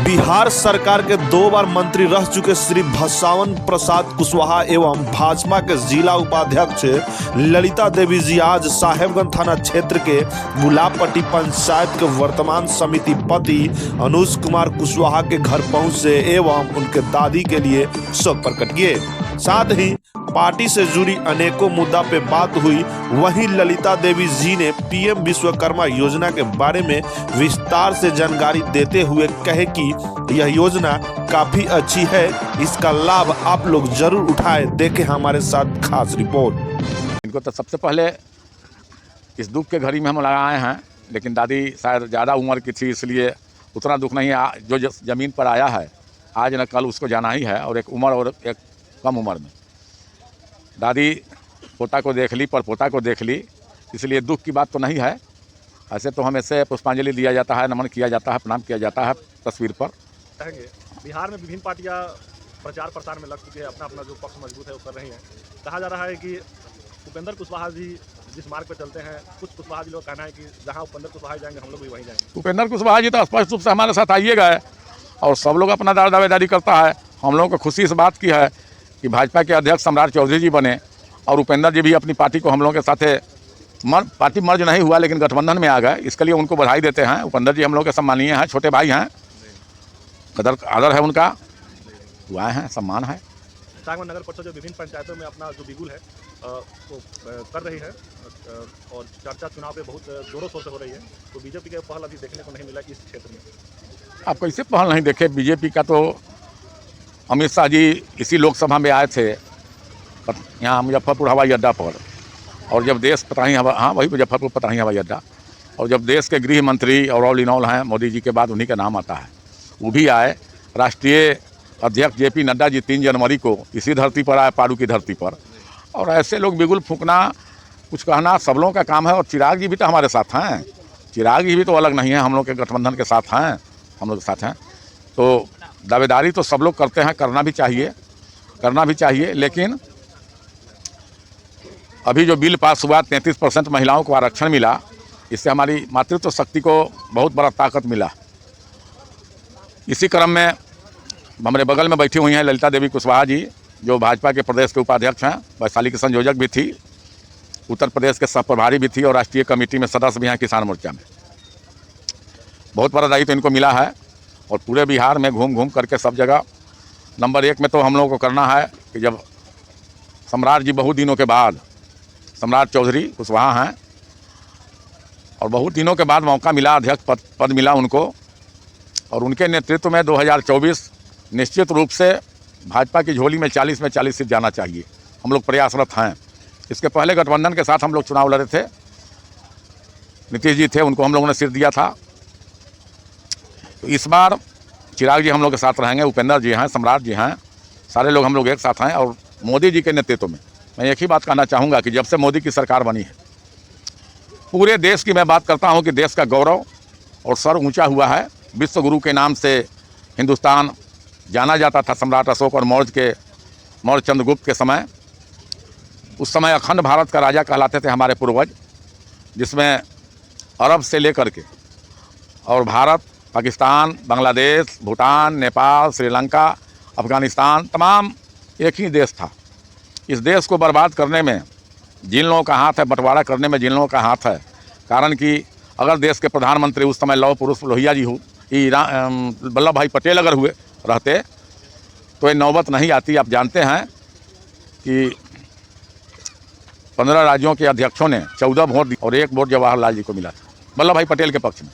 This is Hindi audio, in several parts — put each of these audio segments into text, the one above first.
बिहार सरकार के 2 बार मंत्री रह चुके श्री भसावन प्रसाद कुशवाहा एवं भाजपा के जिला उपाध्यक्ष ललिता देवी जी आज साहेबगंज थाना क्षेत्र के गुलाबपट्टी पंचायत के वर्तमान समिति पति अनुज कुमार कुशवाहा के घर पहुंचे एवं उनके दादी के लिए शोक प्रकट किए। साथ ही पार्टी से जुड़ी अनेकों मुद्दा पे बात हुई। वहीं ललिता देवी जी ने पीएम विश्वकर्मा योजना के बारे में विस्तार से जानकारी देते हुए कहे कि यह योजना काफी अच्छी है, इसका लाभ आप लोग जरूर उठाएं। देखें हमारे साथ खास रिपोर्ट। इनको तो सबसे पहले इस दुख के घड़ी में हम लगाए हैं, लेकिन दादी शायद ज़्यादा उम्र की थी इसलिए उतना दुख नहीं जो ज़मीन पर आया है आज न कल उसको जाना ही है, और एक उम्र और एक कम उम्र में दादी पोता को देख ली, पर पोता को देख ली, इसलिए दुख की बात तो नहीं है। ऐसे तो हमेशा पुष्पांजलि दिया जाता है, नमन किया जाता है, प्रणाम किया जाता है तस्वीर पर। बिहार में विभिन्न पार्टियां प्रचार प्रसार में लग चुकी है, अपना अपना जो पक्ष मजबूत है वो कर रही हैं। कहा जा रहा है कि उपेंद्र कुशवाहा जी जिस मार्ग पर चलते हैं, कुछ कुशवाहा जी लोग कहना है कि जहां उपेंद्र कुशवाहा जाएंगे हम लोग भी वहीं जाएंगे। उपेंद्र कुशवाहा जी तो स्पष्ट रूप से हमारे साथ आइए गए और सब लोग अपना दावेदारी करता है। हम लोगों को खुशी इस बात की है कि भाजपा के अध्यक्ष सम्राट चौधरी जी बने और उपेंद्र जी भी अपनी पार्टी को हम लोगों के साथ पार्टी मर्ज नहीं हुआ लेकिन गठबंधन में आ गए, इसके लिए उनको बधाई देते हैं। उपेंद्र जी हम लोग के सम्मानीय हैं, छोटे भाई हैं, कदर आदर है उनका, दुआएं हैं, सम्मान है। साहेबगंज नगर परिषद जो विभिन्न पंचायतों में अपना जो बिगुल है वो कर रही है और चर्चा चुनाव पे बहुत जोरों शोर से हो रही है, तो बीजेपी का पहल अभी देखने को नहीं मिला इस क्षेत्र में। आप कैसे पहल नहीं देखे? बीजेपी का तो अमित शाह जी इसी लोकसभा में आए थे यहाँ मुजफ्फरपुर हवाई अड्डा पर, और जब देश पताही वही मुजफ्फरपुर पताही हवाई अड्डा, और जब देश के गृह मंत्री और ऑल इन ऑल हैं मोदी जी के बाद उन्हीं का नाम आता है, वो भी आए। राष्ट्रीय अध्यक्ष जेपी नड्डा जी 3 जनवरी को इसी धरती पर आए, पारू की धरती पर, और ऐसे लोग बिगुल फूंकना, कुछ कहना सब लोगों का काम है। और चिराग जी भी तो हमारे साथ हैं, चिराग जी भी तो अलग नहीं है, हम लोग के गठबंधन के साथ हैं, हम लोग के साथ हैं। तो दावेदारी तो सब लोग करते हैं, करना भी चाहिए, लेकिन अभी जो बिल पास हुआ 33% महिलाओं को आरक्षण मिला, इससे हमारी मातृत्व शक्ति को बहुत बड़ा ताकत मिला। इसी क्रम में हमारे बगल में बैठी हुई हैं ललिता देवी कुशवाहा जी, जो भाजपा के प्रदेश के उपाध्यक्ष हैं, वैशाली की संयोजक भी थी, उत्तर प्रदेश के सह प्रभारी भी थी और राष्ट्रीय कमेटी में सदस्य भी हैं किसान मोर्चा में। बहुत बड़ा दायित्व इनको मिला है और पूरे बिहार में घूम घूम करके सब जगह नंबर 1 में तो हम लोगों को करना है कि जब सम्राट जी बहुत दिनों के बाद, सम्राट चौधरी कुशवाहा हैं, और बहुत दिनों के बाद मौका मिला, अध्यक्ष पद मिला उनको, और उनके नेतृत्व में 2024 निश्चित रूप से भाजपा की झोली में 40 में 40 सीट जाना चाहिए। हम लोग प्रयासरत हैं। इसके पहले गठबंधन के साथ हम लोग चुनाव लड़े थे, नीतीश जी थे, उनको हम लोगों ने सीट दिया था। तो इस बार चिराग जी हम लोग के साथ रहेंगे, उपेंद्र जी हैं, सम्राट जी हैं, सारे लोग हम लोग एक साथ हैं। और मोदी जी के नेतृत्व में मैं एक ही बात कहना चाहूँगा कि जब से मोदी की सरकार बनी है, पूरे देश की मैं बात करता हूँ कि देश का गौरव और सर ऊंचा हुआ है। विश्व गुरु के नाम से हिंदुस्तान जाना जाता था सम्राट अशोक और मौर्य चंद्रगुप्त के समय। उस समय अखंड भारत का राजा कहलाते थे हमारे पूर्वज, जिसमें अरब से लेकर के और भारत, पाकिस्तान, बांग्लादेश, भूटान, नेपाल, श्रीलंका, अफ़गानिस्तान, तमाम एक ही देश था। इस देश को बर्बाद करने में जिन लोगों का हाथ है, बंटवारा करने में जिन लोगों का हाथ है, कारण कि अगर देश के प्रधानमंत्री उस समय लौह पुरुष लोहिया जी वल्लभ भाई पटेल अगर हुए रहते तो ये नौबत नहीं आती। आप जानते हैं कि 15 राज्यों के अध्यक्षों ने 14 वोट दी और 1 वोट जवाहरलाल जी को मिला था, वल्लभ भाई पटेल के पक्ष में,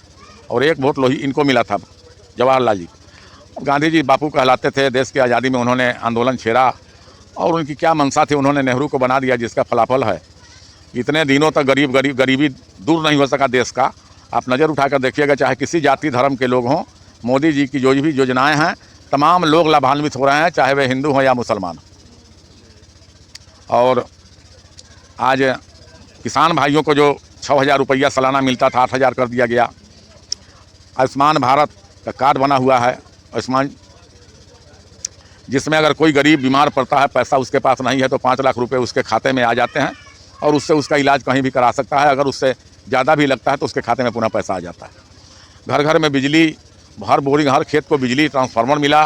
और 1 वोट इनको मिला था, जवाहरलाल जी को। गांधी जी बापू कहलाते थे, देश की आज़ादी में उन्होंने आंदोलन छेड़ा और उनकी क्या मंशा थी, उन्होंने नेहरू को बना दिया, जिसका फलाफल है इतने दिनों तक गरीबी दूर नहीं हो सका देश का। आप नज़र उठाकर देखिएगा, चाहे किसी जाति धर्म के लोग हों, मोदी जी की जो भी योजनाएं हैं तमाम लोग लाभान्वित हो रहे हैं, चाहे वे हिंदू हों या मुसलमान। और आज किसान भाइयों को जो 6,000 रुपया सालाना मिलता था 8,000 कर दिया गया। आयुष्मान भारत का कार्ड बना हुआ है, आयुष्मान, जिसमें अगर कोई गरीब बीमार पड़ता है, पैसा उसके पास नहीं है तो 5 लाख रुपए उसके खाते में आ जाते हैं और उससे उसका इलाज कहीं भी करा सकता है। अगर उससे ज़्यादा भी लगता है तो उसके खाते में पुनः पैसा आ जाता है। घर घर में बिजली हर बोरिंग हर खेत को बिजली ट्रांसफार्मर मिला।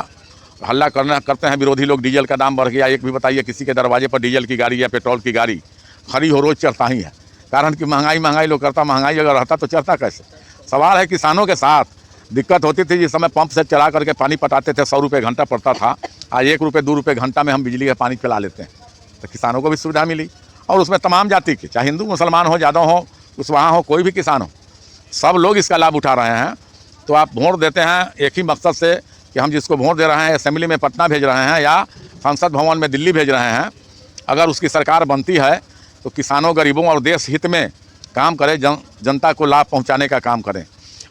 हल्ला करते हैं विरोधी लोग, डीजल का दाम बढ़ गया। एक भी बताइए किसी के दरवाजे पर डीजल की गाड़ी या पेट्रोल की गाड़ी खड़ी हो रोज़ चढ़ता ही है। कारण कि महंगाई लोग करता, महंगाई अगर रहता तो चढ़ता कैसे। सवाल है किसानों के साथ दिक्कत होती थी। जिस समय पंप से चला करके पानी पटाते थे 100 रुपये घंटा पड़ता था, आज 1 रुपये 2 रुपये घंटा में हम बिजली का पानी पिला लेते हैं। तो किसानों को भी सुविधा मिली, और उसमें तमाम जाति के, चाहे हिंदू मुसलमान हो, यादव हो, कुशवाहा हो, कोई भी किसान हो, सब लोग इसका लाभ उठा रहे हैं। तो आप वोट देते हैं एक ही मकसद से कि हम जिसको वोट दे रहे हैं असेंबली में पटना भेज रहे हैं या संसद भवन में दिल्ली भेज रहे हैं, अगर उसकी सरकार बनती है तो किसानों, गरीबों और देश हित में काम करें, जनता को लाभ पहुंचाने का काम करें।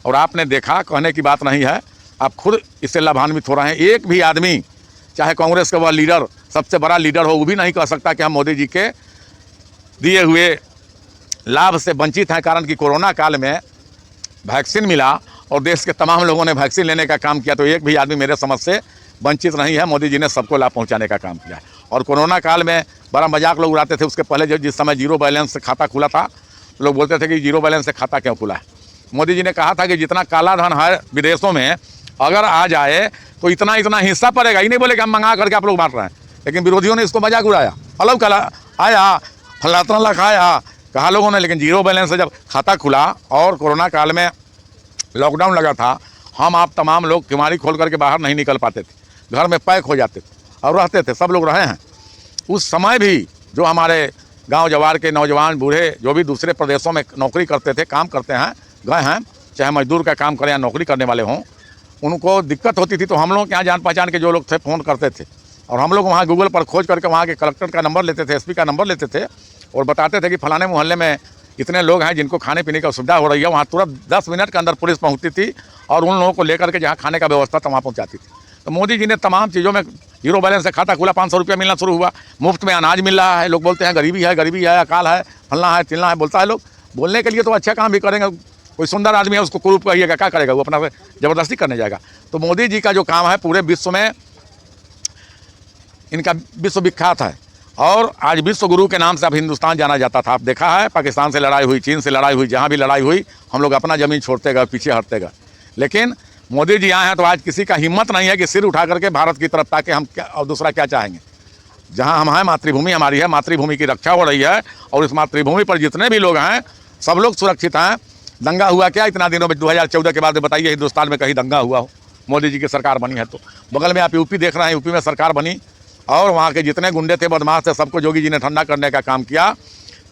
और आपने देखा, कहने की बात नहीं है, आप खुद इससे लाभान्वित हो रहे हैं। एक भी आदमी, चाहे कांग्रेस का वह लीडर, सबसे बड़ा लीडर हो, वो भी नहीं कह सकता कि हम मोदी जी के दिए हुए लाभ से वंचित हैं। कारण कि कोरोना काल में वैक्सीन मिला और देश के तमाम लोगों ने वैक्सीन लेने का काम किया, तो एक भी आदमी मेरे समझ से वंचित नहीं है। मोदी जी ने सबको लाभ पहुंचाने का काम किया है। और कोरोना काल में बड़ा मजाक लोग उड़ाते थे। उसके पहले जिस समय जीरो बैलेंस से खाता खुला था, तो लोग बोलते थे कि जीरो बैलेंस से खाता क्यों खुला है। मोदी जी ने कहा था कि जितना काला धन है विदेशों में अगर आ जाए तो इतना इतना हिस्सा पड़ेगा। ही नहीं बोले कि हम मंगा करके आप लोग बांट रहे हैं, लेकिन विरोधियों ने इसको मजाक उड़ाया। अलग कला आया, फलातना लखाया, कहा लोगों ने। लेकिन जीरो बैलेंस से जब खाता खुला और कोरोना काल में लॉकडाउन लगा था, हम आप तमाम लोग किमारी खोल करके बाहर नहीं निकल पाते थे, घर में पैक हो जाते थे और रहते थे। सब लोग रहे हैं। उस समय भी जो हमारे गांव जवार के नौजवान बूढ़े जो भी दूसरे प्रदेशों में नौकरी करते थे, काम करते हैं, गए हैं, चाहे मजदूर का काम करें या नौकरी करने वाले हों, उनको दिक्कत होती थी। तो हम लोग के यहाँ जान पहचान के जो लोग थे फ़ोन करते थे, और हम लोग वहाँ गूगल पर खोज करके वहाँ के कलेक्टर का नंबर लेते थे, एसपी का नंबर लेते थे, और बताते थे कि फलाने मोहल्ले में इतने लोग हैं जिनको खाने पीने की सुविधा हो रही है। वहाँ तुरंत 10 मिनट के अंदर पुलिस पहुँचती थी और उन लोगों को लेकर के जहाँ खाने का व्यवस्था था वहाँ पहुँचाती थी। तो मोदी जी ने तमाम चीज़ों में जीरो बैलेंस से खाता खुला, 500 रुपया मिलना शुरू हुआ, मुफ्त में अनाज मिल रहा है। लोग बोलते हैं गरीबी है, अकाल है, फलना है, तिलना है, बोलता है लोग। बोलने के लिए तो अच्छा काम भी करेंगे। कोई सुंदर आदमी है उसको कुरूप कहिएगा, क्या करेगा वो, अपना ज़बरदस्ती करने जाएगा। तो मोदी जी का जो काम है पूरे विश्व में इनका विश्व विख्यात है। और आज विश्व गुरु के नाम से अब हिंदुस्तान जाना जाता था। आप देखा है, पाकिस्तान से लड़ाई हुई, चीन से लड़ाई हुई, जहाँ भी लड़ाई हुई हम लोग अपना ज़मीन छोड़ते गए, पीछे हटते गए। लेकिन मोदी जी आए हैं तो आज किसी का हिम्मत नहीं है कि सिर उठा करके भारत की तरफ ताकि हम क्या और दूसरा क्या चाहेंगे। जहाँ हम हैं, मातृभूमि हमारी है, मातृभूमि की रक्षा हो रही है, और इस मातृभूमि पर जितने भी लोग हैं सब लोग सुरक्षित हैं। दंगा हुआ क्या इतना दिनों में? 2014 के बाद बताइए हिंदुस्तान में कहीं दंगा हुआ हो? मोदी जी की सरकार बनी है। तो बगल में आप यूपी देख रहे हैं, यूपी में सरकार बनी और वहाँ के जितने गुंडे थे, बदमाश थे, सबको योगी जी ने ठंडा करने का काम किया।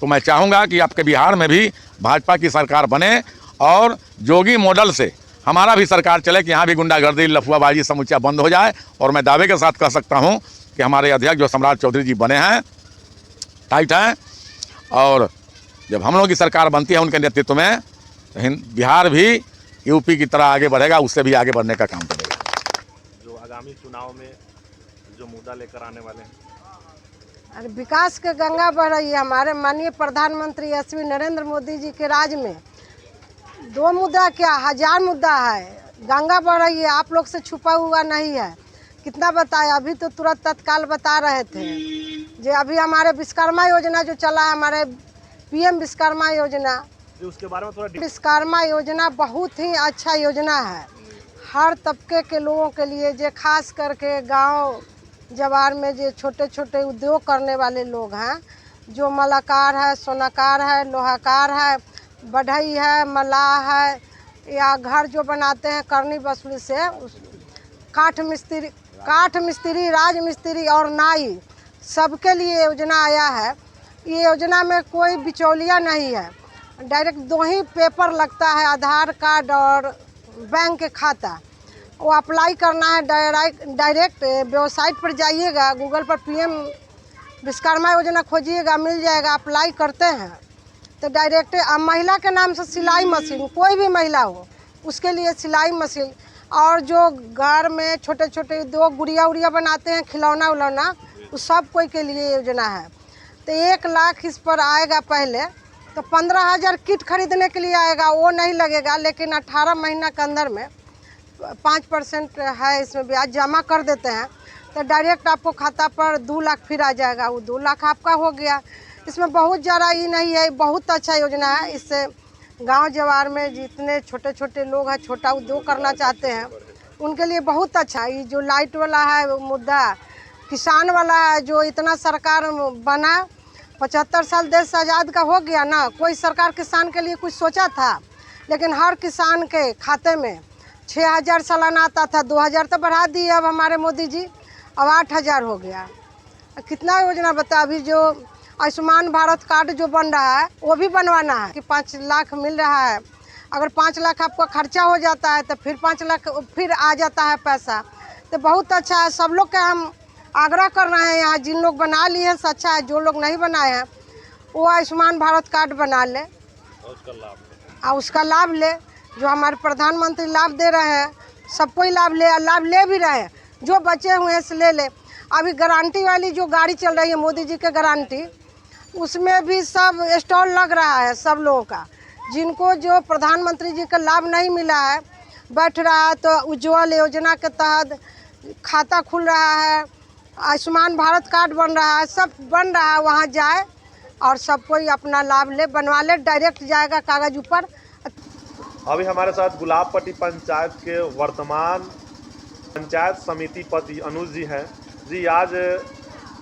तो मैं चाहूँगा कि आपके बिहार में भी भाजपा की सरकार बने और योगी मॉडल से हमारा भी सरकार चले कि यहाँ भी गुंडागर्दी, लफुआबाजी समूचा बंद हो जाए। और मैं दावे के साथ कह सकता हूँ कि हमारे अध्यक्ष जो सम्राट चौधरी जी बने हैं, टाइट हैं, और जब हम लोग की सरकार बनती है उनके नेतृत्व में, तो बिहार भी यूपी की तरह आगे बढ़ेगा, उससे भी आगे बढ़ने का काम करेगा। जो आगामी चुनाव में जो मुद्दा लेकर आने वाले हैं, अरे विकास के गंगा बह रही है। हमारे माननीय प्रधानमंत्री यशस्वी नरेंद्र मोदी जी के राज में 2 मुद्दा क्या 1000 मुद्दा है। गंगा बह रही है, आप लोग से छुपा हुआ नहीं है। कितना बताया, अभी तो तुरंत तत्काल बता रहे थे जो अभी हमारे विश्वकर्मा योजना जो चला है, हमारे पीएम विश्वकर्मा योजना, उसके बारे में थोड़ा विश्वकर्मा योजना बहुत ही अच्छा योजना है। हर तबके के लोगों के लिए, जो खास करके गांव जवार में जो छोटे छोटे उद्योग करने वाले लोग हैं, जो मलाकार है, सोनाकार है, लोहाकार है, बढ़ई है, मलाह है, या घर जो बनाते हैं करनी वसूली से, काठ मिस्त्री, राज मिस्त्री और नाई, सबके लिए योजना आया है। ये योजना में कोई बिचौलिया नहीं है, डायरेक्ट 2 ही पेपर लगता है, आधार कार्ड और बैंक के खाता। वो अप्लाई करना है डायरेक्ट वेबसाइट पर जाइएगा, गूगल पर पीएम विश्वकर्मा योजना खोजिएगा, मिल जाएगा। अप्लाई करते हैं तो डायरेक्ट महिला के नाम से सिलाई मशीन, कोई भी महिला हो उसके लिए सिलाई मशीन, और जो घर में छोटे छोटे उद्योग गुड़िया उड़िया बनाते हैं, खिलौना उलौना, उस सब कोई के लिए योजना है। तो 1 लाख इस पर आएगा पहले, तो 15,000 किट खरीदने के लिए आएगा, वो नहीं लगेगा। लेकिन 18 महीना के अंदर में 5% है इसमें ब्याज जमा कर देते हैं, तो डायरेक्ट आपको खाता पर 2 लाख फिर आ जाएगा, वो 2 लाख आपका हो गया। इसमें बहुत ज़्यादा ही नहीं है, बहुत अच्छा योजना है। इससे गांव जवार में जितने छोटे छोटे लोग हैं छोटा उद्योग करना चाहते हैं उनके लिए बहुत अच्छा। ये जो लाइट वाला है वो मुद्दा, किसान वाला है, जो इतना सरकार बना 75 साल देश आज़ाद का हो गया ना, कोई सरकार किसान के लिए कुछ सोचा था? लेकिन हर किसान के खाते में 6,000 सालाना आता था, 2,000 तो बढ़ा दिए अब हमारे मोदी जी, अब 8,000 हो गया। कितना योजना बता। अभी जो आयुष्मान भारत कार्ड जो बन रहा है वो भी बनवाना है कि 5 लाख मिल रहा है। अगर 5 लाख आपका खर्चा हो जाता है तो फिर 5 लाख फिर आ जाता है पैसा, तो बहुत अच्छा है। सब लोग का हम आग्रह कर रहे हैं यहाँ, जिन लोग बना लिए हैं अच्छा है, जो लोग नहीं बनाए हैं वो आयुष्मान भारत कार्ड बना ले और उसका लाभ ले। जो हमारे प्रधानमंत्री लाभ दे रहे हैं सबको ही लाभ ले भी रहे हैं, जो बचे हुए हैं से ले। अभी गारंटी वाली जो गाड़ी चल रही है मोदी जी के गारंटी, उसमें भी सब स्टॉल लग रहा है सब लोगों का। जिनको जो प्रधानमंत्री जी का लाभ नहीं मिला है बैठ रहा है, तो उज्ज्वल योजना के तहत खाता खुल रहा है, आयुष्मान भारत कार्ड बन रहा है, सब बन रहा है। वहाँ जाए और सब कोई अपना लाभ ले, बनवा ले, डायरेक्ट जाएगा कागज़ ऊपर। अभी हमारे साथ गुलाबपट्टी पंचायत के वर्तमान पंचायत समिति पति अनुज जी हैं। जी, आज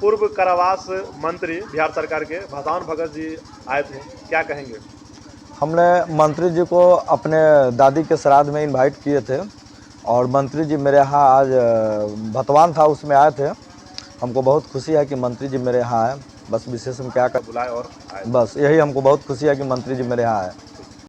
पूर्व कारावास मंत्री बिहार सरकार के भासावन भगत जी आए थे, क्या कहेंगे? हमने मंत्री जी को अपने दादी के श्राद्ध में इनवाइट किए थे और मंत्री जी मेरे यहाँ आज भतवान था उसमें आए थे। हमको बहुत खुशी है कि मंत्री जी मेरे यहाँ आए। बस विशेष हम क्या कर बुलाए और आए। बस यही हमको बहुत खुशी है कि मंत्री जी मेरे यहाँ आए।